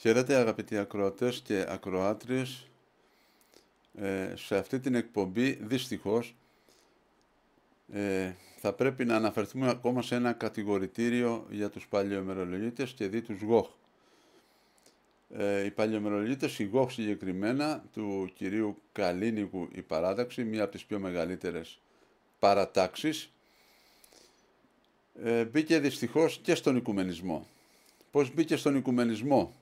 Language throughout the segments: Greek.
Χαίρετε αγαπητοί ακροατές και ακροάτριες. Σε αυτή την εκπομπή δυστυχώς θα πρέπει να αναφερθούμε ακόμα σε ένα κατηγορητήριο για τους παλαιομερολογίτες και δι' τους ΓΟΧ. Οι παλαιομερολογίτες, η ΓΟΧ συγκεκριμένα, του κυρίου Καλίνικου η παράταξη, μία από τις πιο μεγαλύτερες παρατάξεις, μπήκε δυστυχώς και στον οικουμενισμό. Πώς μπήκε στον οικουμενισμό?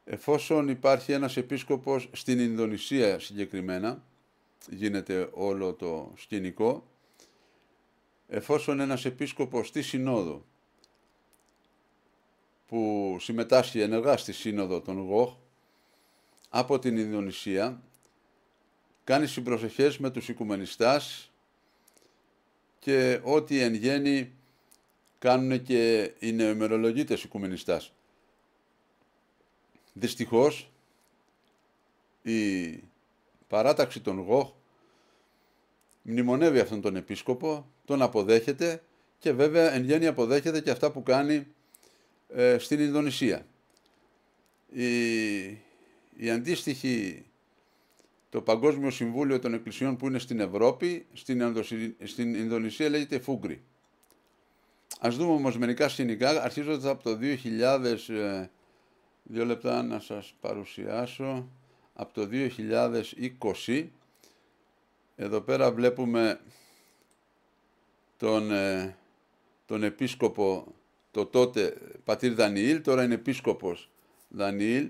Εφόσον υπάρχει ένας επίσκοπος στην Ινδονησία συγκεκριμένα, γίνεται όλο το σκηνικό, εφόσον ένας επίσκοπος στη Συνόδο που συμμετάσχει ενεργά στη Σύνοδο των ΓΟΧ από την Ινδονησία κάνει συμπροσευχές με τους οικουμενιστάς και ό,τι εν γέννη κάνουν και οι νεοημερολογίτες οικουμενιστάς. Δυστυχώς η παράταξη των ΓΟΧ μνημονεύει αυτόν τον επίσκοπο, τον αποδέχεται και βέβαια εν γέννη αποδέχεται και αυτά που κάνει στην Ινδονησία. Η αντίστοιχη, το Παγκόσμιο Συμβούλιο των Εκκλησιών που είναι στην Ευρώπη, στην Ινδονησία λέγεται Φούγκρι. Ας δούμε όμως μερικά σκηνικά, αρχίζοντας από το 2000, 2 λεπτά να σας παρουσιάσω, από το 2020, εδώ πέρα βλέπουμε τον επίσκοπο, το τότε πατήρ Δανιήλ, τώρα είναι επίσκοπος Δανιήλ.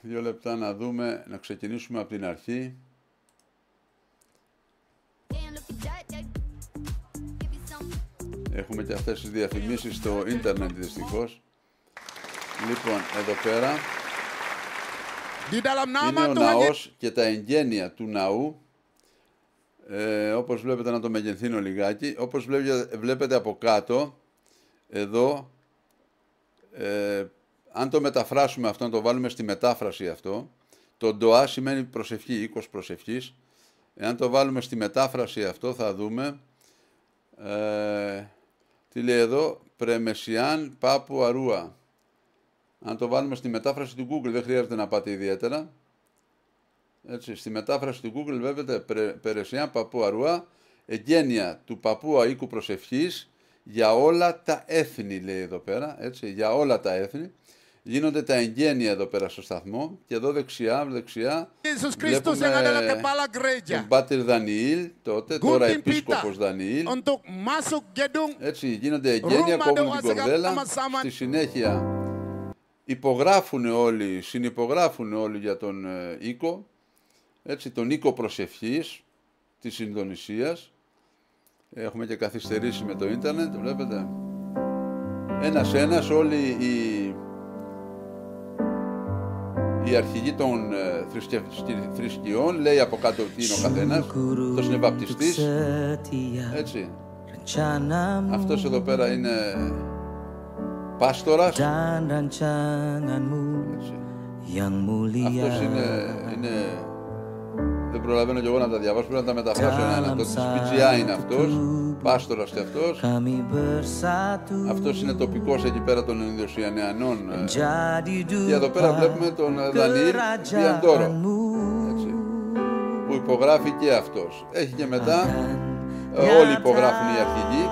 2 λεπτά να δούμε, να ξεκινήσουμε από την αρχή. Έχουμε και αυτές τις διαφημίσεις στο ίντερνετ δυστυχώς. Λοιπόν, εδώ πέρα είναι ο ναός και τα εγγένεια του ναού. Όπως βλέπετε, να το μεγενθύνω λιγάκι. Όπως βλέπετε από κάτω, εδώ, αν το μεταφράσουμε αυτό, να το βάλουμε στη μετάφραση αυτό, το ντοά σημαίνει προσευχή, οίκος προσευχής. Εάν το βάλουμε στη μετάφραση αυτό θα δούμε τι λέει εδώ, Πρεμεσιάν Πάπου Αρούα. Αν το βάλουμε στη μετάφραση του Google, δεν χρειάζεται να πάτε ιδιαίτερα. Έτσι, στη μετάφραση του Google βλέπετε Περεσιάν Παππού Αρούα, εγγένεια του Παππούα οίκου προσευχής για όλα τα έθνη, λέει εδώ πέρα, έτσι, για όλα τα έθνη. Γίνονται τα εγγένεια εδώ πέρα στο σταθμό και εδώ δεξιά βλέπουμε τον πατήρ Δανιήλ, τώρα επίσκοπος Δανιήλ. Έτσι, γίνονται εγγένεια, κόβουν την κορδέλα, στη συνέχεια συνυπογράφουν όλοι για τον οίκο, έτσι, τον οίκο προσευχής της Ινδονησίας. Έχουμε και καθυστερήσει με το ίντερνετ, βλέπετε. Ένας-ένας όλοι οι αρχηγοί των θρησκειών, λέει από κάτω τι είναι ο καθένας. Αυτός είναι βαπτιστής, έτσι. Αυτός εδώ πέρα είναι πάστορας, έτσι. Αυτός είναι δεν προλαβαίνω και εγώ να τα διαβάσω, πρέπει να τα μεταφράσω ένα. Το της PGI είναι αυτός, πάστορας και αυτός. Αυτός είναι τοπικός εκεί πέρα των Ινδοσιανεανών. Και εδώ πέρα βλέπουμε τον Δανιήλ Διαντόρο, που υπογράφει και αυτός. Έχει και μετά, όλοι υπογράφουν οι αρχηγοί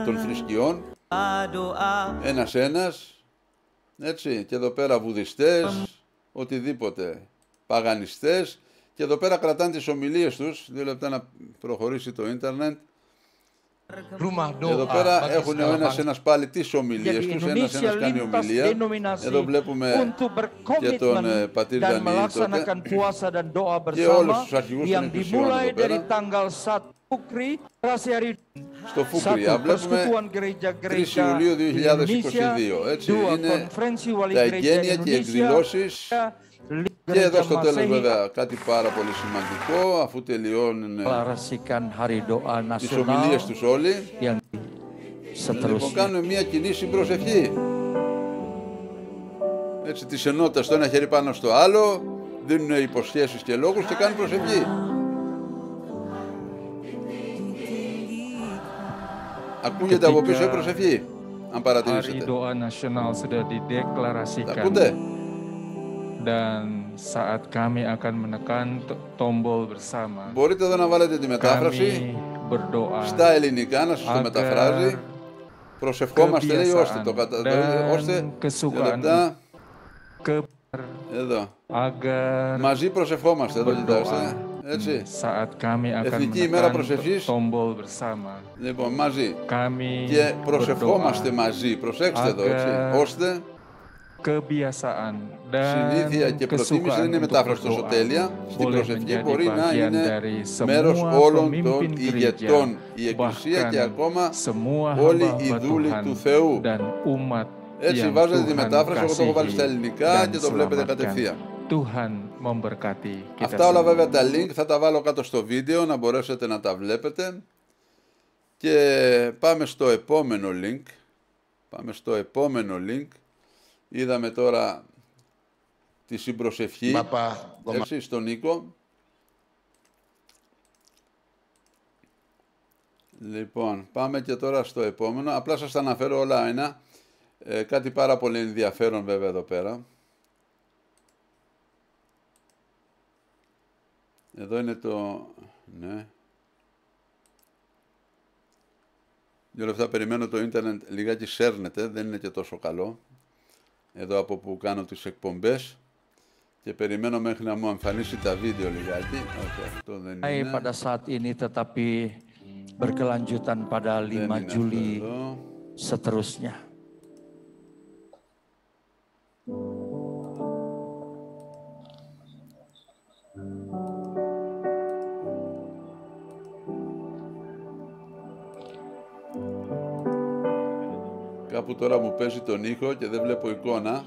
των θρησκειών, ένας-ένας, έτσι. Και εδώ πέρα βουδιστές, οτιδήποτε, παγανιστές, και εδώ πέρα κρατάνε τις ομιλίες τους. 2 λεπτά να προχωρήσει το ίντερνετ. Εδώ πέρα έχουν ο ένας πάλι τις ομιλίες τους, ένας κάνει ομιλία. Εδώ βλέπουμε και τον πατήρ Δανιήλ τότε και όλους τους αρχηγούς των εκκλησιών εδώ πέρα. Στο Φούκρι, βλέπουμε 3 Ιουλίου 2022, έτσι, είναι τα εγγένεια και εκδηλώσεις. Και εδώ στο τέλος βέβαια κάτι πάρα πολύ σημαντικό, αφού τελειώνουν τις ομιλίες τους όλοι, λοιπόν κάνουν μια κοινή συμπροσευχή, έτσι, της ενότητας, το ένα χέρι πάνω στο άλλο, δίνουν υποσχέσεις και λόγους και κάνουν προσευχή. Ακούγεται από πίσω η προσευχή. αν παρατηρήσετε. Hari doa nasional sudah dideklarasikan. Τα ακούτε? Dan saat kami akan menekan tombol bersama, Μπορείτε εδώ να βάλετε τη μετάφραση kami berdoa στα ελληνικά, να σας το μεταφράζει. Προσευχόμαστε, λέει, ώστε το ώστε, λεπτά, εδώ, μαζί προσευχόμαστε, εδώ κοιτάξτε, έτσι, Εθνική ημέρα προσευχής, λοιπόν, μαζί, και προσευχόμαστε μαζί, προσέξτε εδώ, έτσι, ώστε, συνήθεια και προτίμηση δεν είναι μετάφραση τόσο τέλεια. Στην προσευχή μπορεί να είναι μέρος όλων των ηγετών, η Εκκλησία και ακόμα όλοι οι δούλοι του Θεού. Έτσι βάζετε τη μετάφραση, εγώ το έχω βάλει στα ελληνικά και το βλέπετε κατευθείαν. Αυτά όλα βέβαια τα link θα τα βάλω κάτω στο βίντεο να μπορέσετε να τα βλέπετε. Και πάμε στο επόμενο link. Είδαμε τώρα τη συμπροσευχή, έτσι, στον Νίκο. Λοιπόν, πάμε και τώρα στο επόμενο. Απλά σας τα αναφέρω όλα ένα. Κάτι πάρα πολύ ενδιαφέρον βέβαια εδώ πέρα. Εδώ είναι το... ναι. 2 λεπτά περιμένω, το ίντερνετ λιγάκι σέρνεται, δεν είναι και τόσο καλό. Εδώ από που κάνω τις εκπομπές και περιμένω μέχρι να μου εμφανίσει τα βίντεο λιγάκι. Όχι, αυτό δεν είναι. Pada saat ini tetapi berkelanjutan pada 5 Juli seterusnya. Κάπου τώρα μου παίζει τον ήχο και δεν βλέπω εικόνα.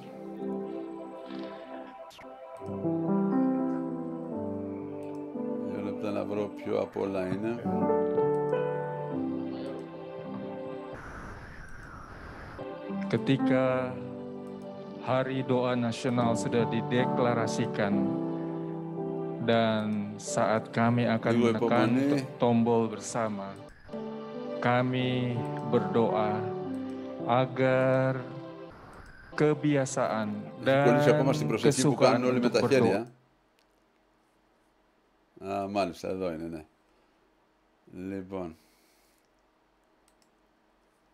Δύο λεπτά να βρω ποιο απ' όλα είναι. Ketika Hari Doa Nasional sudah dideklarasikan dan saat kami akan menekan tombol bersama, kami berdoa agar kebiasaan dan kesukaan untuk berdoa. Μάλιστα, εδώ είναι, ναι. Λοιπόν.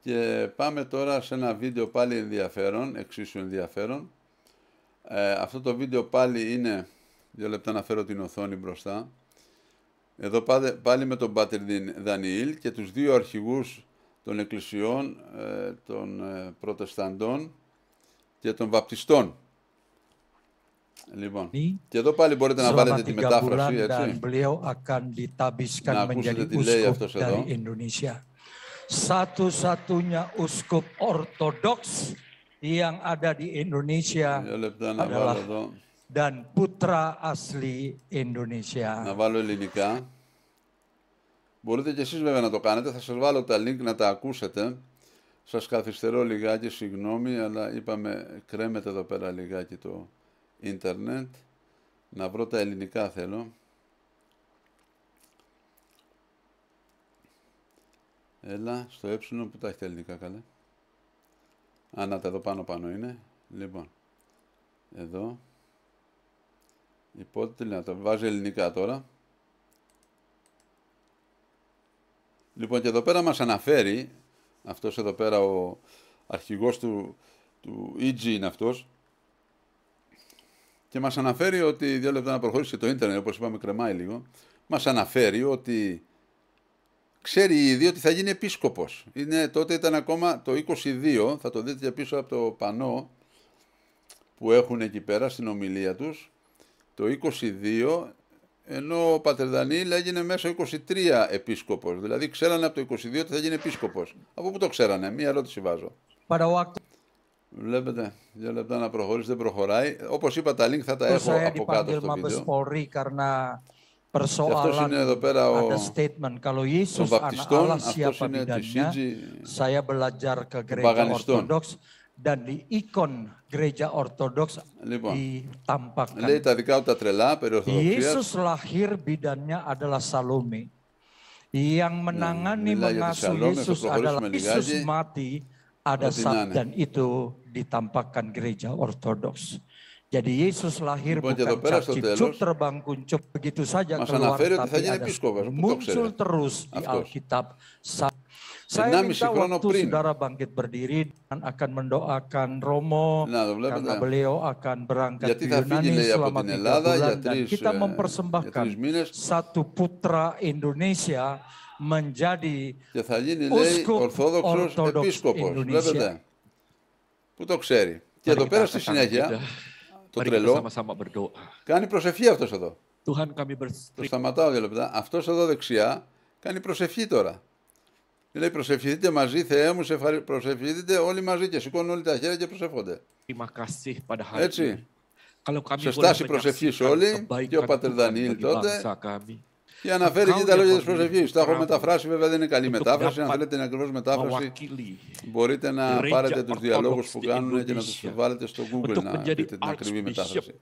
Και πάμε τώρα σε ένα βίντεο πάλι ενδιαφέρον, εξίσου ενδιαφέρον. Αυτό το βίντεο πάλι είναι, 2 λεπτά να φέρω την οθόνη μπροστά. Εδώ πάλι με τον Πάτερ Δανιήλ και τους 2 αρχηγούς των εκκλησιών, των προτεσταντών και των βαπτιστών. Λοιπόν, και εδώ πάλι μπορείτε να βάλετε τη μετάφραση, έτσι. Να ακούσετε τι λέει αυτός εδώ. Satu-satunya uskup ortodoks yang ada di Indonesia adalah dan putra asli Indonesia. Να βάλω ελληνικά. Μπορείτε και εσείς βέβαια να το κάνετε, θα σας βάλω τα link να τα ακούσετε. Σας καθυστερώ λιγάκι, συγγνώμη, αλλά είπαμε κρέμεται εδώ πέρα λιγάκι το ίντερνετ. Να βρω τα ελληνικά θέλω. Έλα, στο που τα έχει τα ελληνικά, καλέ. Να τα εδώ πάνω είναι. Λοιπόν, εδώ. Υπότιτλοι, να τα βάζει ελληνικά τώρα. Λοιπόν, και εδώ πέρα μας αναφέρει, αυτός εδώ πέρα ο αρχηγός του EG είναι αυτός, και μας αναφέρει ότι, 2 λεπτά να προχωρήσει το ίντερνετ, όπως είπαμε κρεμάει λίγο, μας αναφέρει ότι ξέρει ήδη ότι θα γίνει επίσκοπος. Τότε ήταν ακόμα το 22, θα το δείτε και πίσω από το πανό που έχουν εκεί πέρα στην ομιλία τους, το 22, ενώ ο Πάτερ Δανιήλ έγινε μέσα 23 επίσκοπος. Δηλαδή ξέρανε από το 22 ότι θα γίνει επίσκοπος. Από πού το ξέρανε, μία ερώτηση βάζω. Βλέπετε, 2 λεπτά να προχωρήσει, δεν προχωράει. Όπως είπα, τα link θα τα έχω από κάτω στο βίντεο. Και αυτός είναι εδώ πέρα των βαπτιστών, αυτός είναι της CG των παγανιστών. Dan di ikon gereja ortodoks ditampakkan. Λέει τα δικά του τα τρελά περί Ορθοδοξίας. Yesus lahir bidannya adalah Salome. Yang menangani mengasuh Yesus adalah Yesus mati ada satu dan itu ditampakkan gereja Ortodoks. Jadi Yesus lahir bukan cicip terbang kuncup begitu saja keluar, tapi ada muncul terus di Alkitab. Saya minta waktu saudara bangkit berdiri dan akan mendoakan Romo karena beliau akan berangkat ke Yunani selama 3 bulan dan kita mempersembahkan satu putra Indonesia menjadi Uskup Ortodoks Indonesia. Πού το ξέρει. Και εδώ πέρα στη συνέχεια το τρελό κάνει προσευχή αυτός εδώ. Το σταματάω 2 λεπτά. Αυτός εδώ δεξιά κάνει προσευχή τώρα. Λέει προσευχηθείτε μαζί, Θεέ μου, προσευχηθείτε όλοι μαζί και σηκώνουν όλοι τα χέρια και προσεύχονται. Έτσι. Σε στάση προσευχής όλοι και ο Πατέρ Δανιήλ τότε και αναφέρει και τα λόγια της προσευχής. Τα έχω μεταφράσει, βέβαια δεν είναι καλή μετάφραση. Αν θέλετε την ακριβώς μετάφραση μπορείτε να πάρετε τους διαλόγους που κάνουν και να τους βάλετε στο Google να δείτε την ακριβή μετάφραση.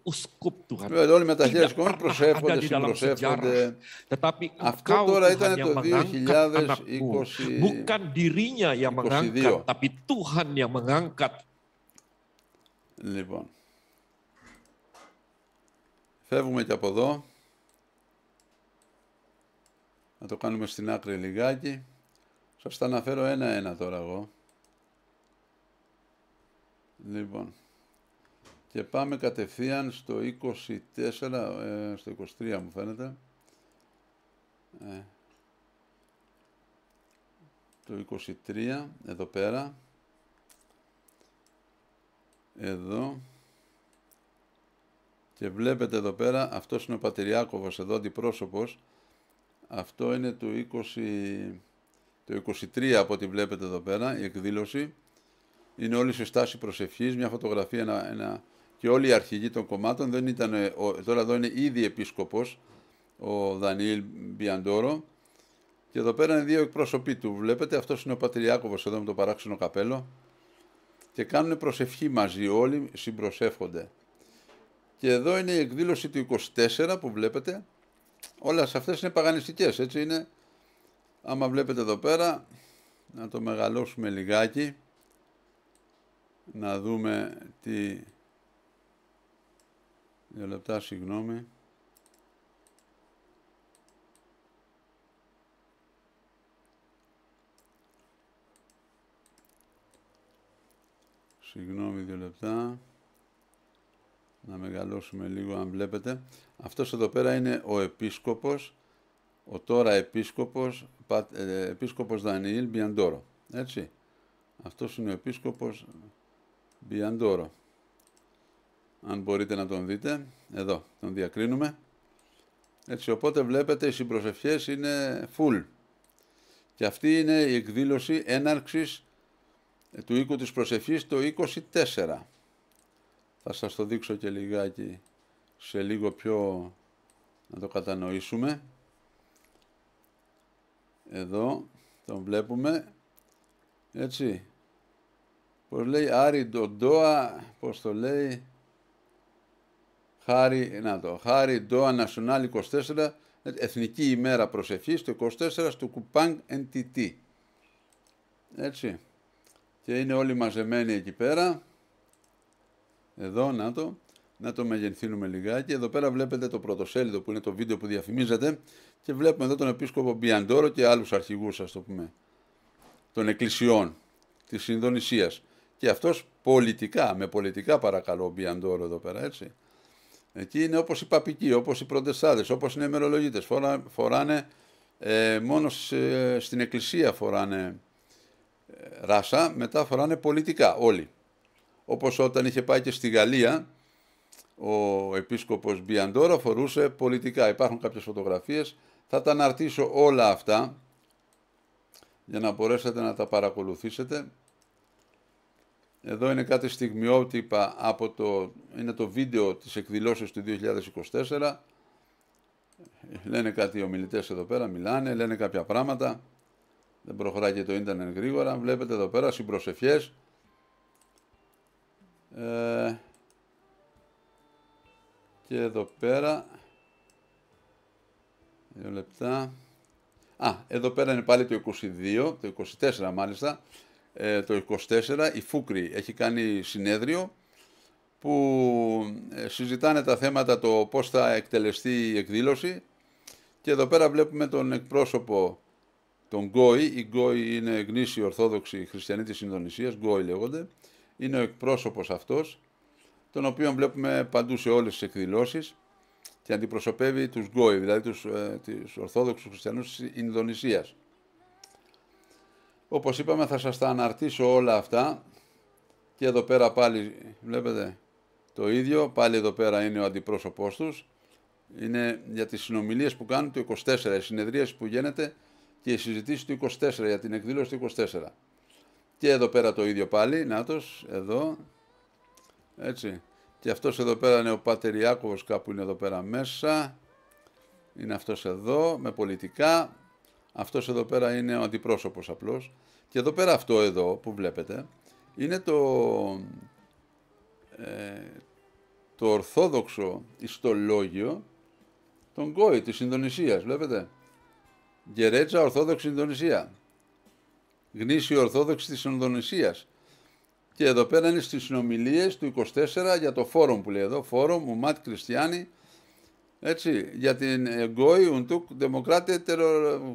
Βέβαια όλοι με τα χέρια σηκώνουν, προσεύχονται, συμπροσεύχονται. Αυτό τώρα ήταν το 2022. Λοιπόν, φεύγουμε και από εδώ. Να το κάνουμε στην άκρη λιγάκι. Σας τα αναφέρω ένα-ένα τώρα εγώ. Λοιπόν. Και πάμε κατευθείαν στο 24, στο 23 μου φαίνεται. Το 23, εδώ πέρα. Εδώ. Και βλέπετε εδώ πέρα, αυτός είναι ο Πατριάκοβος εδώ, αντιπρόσωπος. Αυτό είναι το 23 από ό,τι βλέπετε εδώ πέρα, η εκδήλωση. Είναι όλη η στάση προσευχής, μια φωτογραφία και όλοι οι αρχηγοί των κομμάτων. Δεν ήταν, τώρα εδώ είναι ήδη επίσκοπος, ο Δανιήλ Μπιαντόρο. Και εδώ πέρα είναι 2 εκπρόσωποι του. Βλέπετε, αυτός είναι ο Πατριάκοβος εδώ με το παράξενο καπέλο. Και κάνουν προσευχή μαζί, όλοι συμπροσεύχονται. Και εδώ είναι η εκδήλωση του 24 που βλέπετε. Όλες αυτές είναι παγανιστικές, έτσι είναι. Άμα βλέπετε εδώ πέρα, να το μεγαλώσουμε λιγάκι, να δούμε τι... 2 λεπτά, συγγνώμη. Συγγνώμη, 2 λεπτά. Να μεγαλώσουμε λίγο αν βλέπετε. Αυτός εδώ πέρα είναι ο επίσκοπος, ο τώρα επίσκοπος Δανιήλ Μπιαντόρο. Έτσι. Αυτός είναι ο επίσκοπος Μπιαντόρο. Αν μπορείτε να τον δείτε, εδώ τον διακρίνουμε. Έτσι, οπότε βλέπετε οι συμπροσευχές είναι full. Και αυτή είναι η εκδήλωση έναρξης του οίκου της προσευχής το 24. Θα σας το δείξω και λιγάκι σε λίγο πιο να το κατανοήσουμε. Εδώ τον βλέπουμε. Έτσι. Πώς λέει Άρη Ντοντόα, πώς το λέει. Χάρη Ντόα Νασιονάλ 24, Εθνική ημέρα προσευχής, το 24 στο Κουπάνγκ NTT. Έτσι. Και είναι όλοι μαζεμένοι εκεί πέρα. Εδώ, να το μεγενθύνουμε λιγάκι. Εδώ πέρα βλέπετε το πρωτοσέλιδο που είναι το βίντεο που διαφημίζεται και βλέπουμε εδώ τον επίσκοπο Μπιαντόρο και άλλους αρχηγούς, ας το πούμε, των εκκλησιών της Ινδονησίας. Και αυτός πολιτικά, με πολιτικά παρακαλώ ο Μπιαντόρο εδώ πέρα, έτσι. Εκεί είναι όπως οι παπικοί, όπως οι προτεστάδες, όπως είναι οι μερολογίτες. Φοράνε μόνο στην εκκλησία φοράνε ράσα, μετά φοράνε πολιτικά όλοι. Όπως όταν είχε πάει και στη Γαλλία, ο επίσκοπος Μπιαντόρο φορούσε πολιτικά. Υπάρχουν κάποιες φωτογραφίες, θα τα αναρτήσω όλα αυτά για να μπορέσετε να τα παρακολουθήσετε. Εδώ είναι κάτι στιγμιότυπα από είναι το βίντεο της εκδηλώσεως του 2024. Λένε κάτι οι ομιλητές εδώ πέρα, μιλάνε, λένε κάποια πράγματα. Δεν προχωράει και το ίντερνετ γρήγορα. Βλέπετε εδώ πέρα συμπροσευχές. Και εδώ πέρα 2 λεπτά. Εδώ πέρα είναι πάλι το 22, το 24 μάλιστα. το 24 η Φούκρη έχει κάνει συνέδριο που συζητάνε τα θέματα το πώς θα εκτελεστεί η εκδήλωση, και εδώ πέρα βλέπουμε τον εκπρόσωπο, τον Γκόι. Οι Γκόι είναι γνήσιοι Ορθόδοξοι Χριστιανοί της Ινδονησίας, Γκόι λέγονται. Είναι ο εκπρόσωπος αυτός, τον οποίο βλέπουμε παντού σε όλες τις εκδηλώσεις, και αντιπροσωπεύει τους Γκόι, δηλαδή τους Ορθόδοξους Χριστιανούς της Ινδονησίας. Όπως είπαμε, θα σας τα αναρτήσω όλα αυτά, και εδώ πέρα πάλι βλέπετε το ίδιο, πάλι εδώ πέρα είναι ο αντιπρόσωπός τους. Είναι για τις συνομιλίες που κάνουν το 24, οι συνεδρίες που γίνεται και οι συζητήσεις του 24, για την εκδήλωση του 24. Και εδώ πέρα το ίδιο πάλι, νάτος, εδώ, έτσι. Και αυτός εδώ πέρα είναι ο Πάτερ Ιάκωβος, κάπου είναι εδώ πέρα μέσα. Είναι αυτός εδώ, με πολιτικά. Αυτός εδώ πέρα είναι ο αντιπρόσωπος απλώς. Και εδώ πέρα αυτό εδώ που βλέπετε, είναι το ορθόδοξο ιστολόγιο των Γκόι της Ινδονησίας, βλέπετε. Γερέτσα Ορθόδοξη Ινδονησία. Γνήσιοι Ορθόδοξη της Ινδονησίας. Και εδώ πέρα είναι στις συνομιλίες του 24 για το φόρουμ που λέει εδώ, φόρουμ Ουματ Κριστιάνη, έτσι, για την Γκόι Ουντούκ Δημοκράτε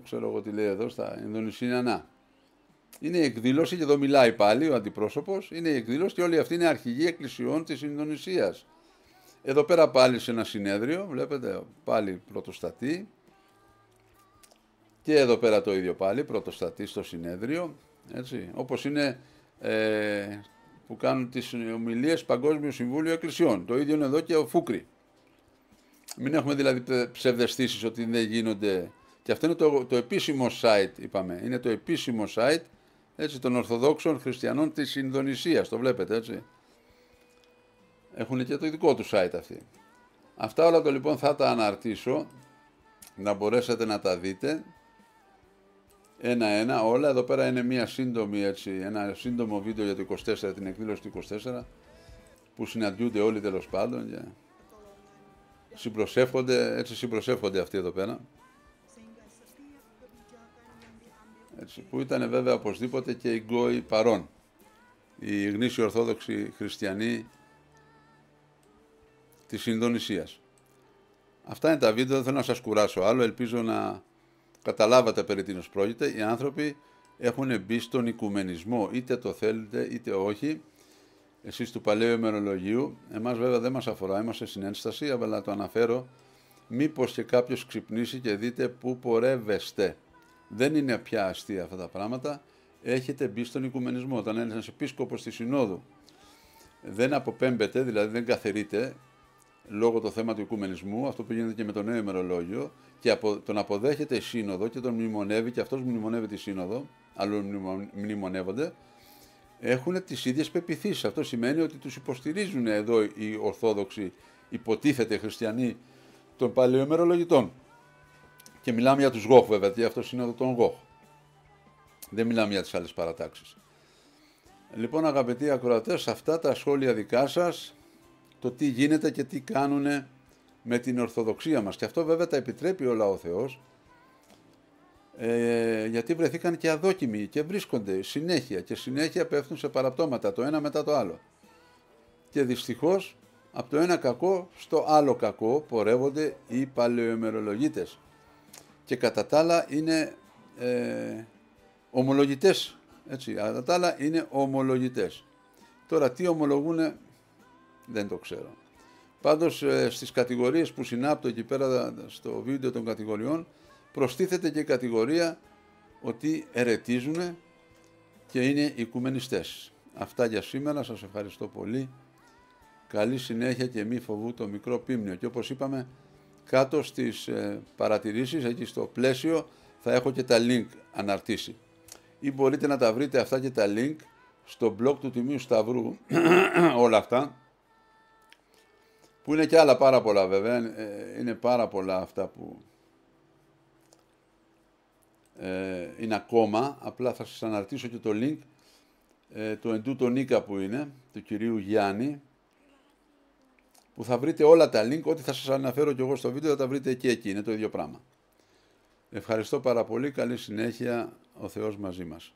ξέρω εγώ τι λέει εδώ στα Ινδονησιανά. Είναι η εκδήλωση, και εδώ μιλάει πάλι ο αντιπρόσωπος, είναι η εκδήλωση και όλοι αυτοί είναι αρχηγοί εκκλησιών της Ινδονησίας. Εδώ πέρα πάλι σε ένα συνέδριο, βλέπετε πάλι πρωτοστατή, και εδώ πέρα το ίδιο πάλι, πρωτοστατή στο συνέδριο, έτσι, όπως είναι που κάνουν τις ομιλίες Παγκόσμιο Συμβούλιο Εκκλησιών. Το ίδιο είναι εδώ και ο Φούκρη. Μην έχουμε δηλαδή ψευδαισθήσεις ότι δεν γίνονται. Και αυτό είναι το επίσημο site, είπαμε. Είναι το επίσημο site, έτσι, των Ορθοδόξων Χριστιανών της Ινδονησίας. Το βλέπετε, έτσι. Έχουν και το ειδικό του site αυτοί. Αυτά όλα λοιπόν θα τα αναρτήσω, να μπορέσετε να τα δείτε ένα-ένα όλα. Εδώ πέρα είναι μια σύντομη, έτσι, ένα σύντομο βίντεο για το 24, την εκδήλωση του 24, που συναντιούνται όλοι τέλος πάντων και συμπροσεύχονται, έτσι συμπροσεύχονται αυτοί εδώ πέρα. Έτσι, που ήταν βέβαια οπωσδήποτε και οι Γκόι παρών, οι γνήσιοι Ορθόδοξοι Χριστιανοί της Ινδονησίας. Αυτά είναι τα βίντεο, δεν θέλω να σας κουράσω άλλο, ελπίζω να καταλάβατε περί τίνος πρόκειται. Οι άνθρωποι έχουν μπει στον οικουμενισμό, είτε το θέλετε είτε όχι, εσείς του Παλαιού Ημερολογίου. Εμάς βέβαια δεν μας αφορά, είμαστε στην ένσταση, αλλά το αναφέρω μήπως και κάποιος ξυπνήσει και δείτε πού πορεύεστε. Δεν είναι πια αστεία αυτά τα πράγματα, έχετε μπει στον οικουμενισμό. Όταν ένας επίσκοπος της Συνόδου δεν αποπέμπεται, δηλαδή δεν καθερείται, λόγω το θέμα του οικουμενισμού, αυτό που γίνεται και με το Νέο Ημερολόγιο, και τον αποδέχεται η Σύνοδο και τον μνημονεύει, και αυτός μνημονεύει τη Σύνοδο, άλλοι μνημονεύονται, έχουν τις ίδιες πεποιθήσεις. Αυτό σημαίνει ότι τους υποστηρίζουν εδώ οι Ορθόδοξοι, υποτίθεται χριστιανοί των παλαιοημερολογητών. Και μιλάμε για τους Γόχ βέβαια, γιατί αυτός είναι εδώ τον Γόχ. Δεν μιλάμε για τις άλλες παρατάξεις. Λοιπόν, αγαπητοί ακροατές, αυτά τα σχόλια δικά σας, το τι γίνεται και τι κάνουν με την Ορθοδοξία μας. Και αυτό βέβαια τα επιτρέπει όλα ο Θεός, γιατί βρεθήκαν και αδόκιμοι και βρίσκονται συνέχεια και συνέχεια πέφτουν σε παραπτώματα το ένα μετά το άλλο. Και δυστυχώς από το ένα κακό στο άλλο κακό πορεύονται οι παλαιοημερολογίτες. Και κατά τα άλλα είναι ομολογητές, έτσι, κατά τα άλλα είναι ομολογητές. Τώρα τι ομολογούνε δεν το ξέρω. Πάντως στις κατηγορίες που συνάπτω εκεί πέρα στο βίντεο των κατηγοριών προστίθεται και η κατηγορία ότι ερετίζουν και είναι οικουμενιστές. Αυτά για σήμερα, σας ευχαριστώ πολύ. Καλή συνέχεια και μη φοβού το μικρό πίμνιο. Και όπως είπαμε, κάτω στις παρατηρήσεις, εκεί στο πλαίσιο, θα έχω και τα link αναρτήσει. Ή μπορείτε να τα βρείτε αυτά και τα link στο blog του Τιμίου Σταυρού, όλα αυτά, που είναι και άλλα πάρα πολλά βέβαια, είναι πάρα πολλά αυτά που είναι ακόμα, απλά θα σας αναρτήσω και το link, το εντούτο Νίκα που είναι, του κυρίου Γιάννη, που θα βρείτε όλα τα link, ό,τι θα σας αναφέρω και εγώ στο βίντεο θα τα βρείτε και εκεί, είναι το ίδιο πράγμα. Ευχαριστώ πάρα πολύ, καλή συνέχεια, ο Θεός μαζί μας.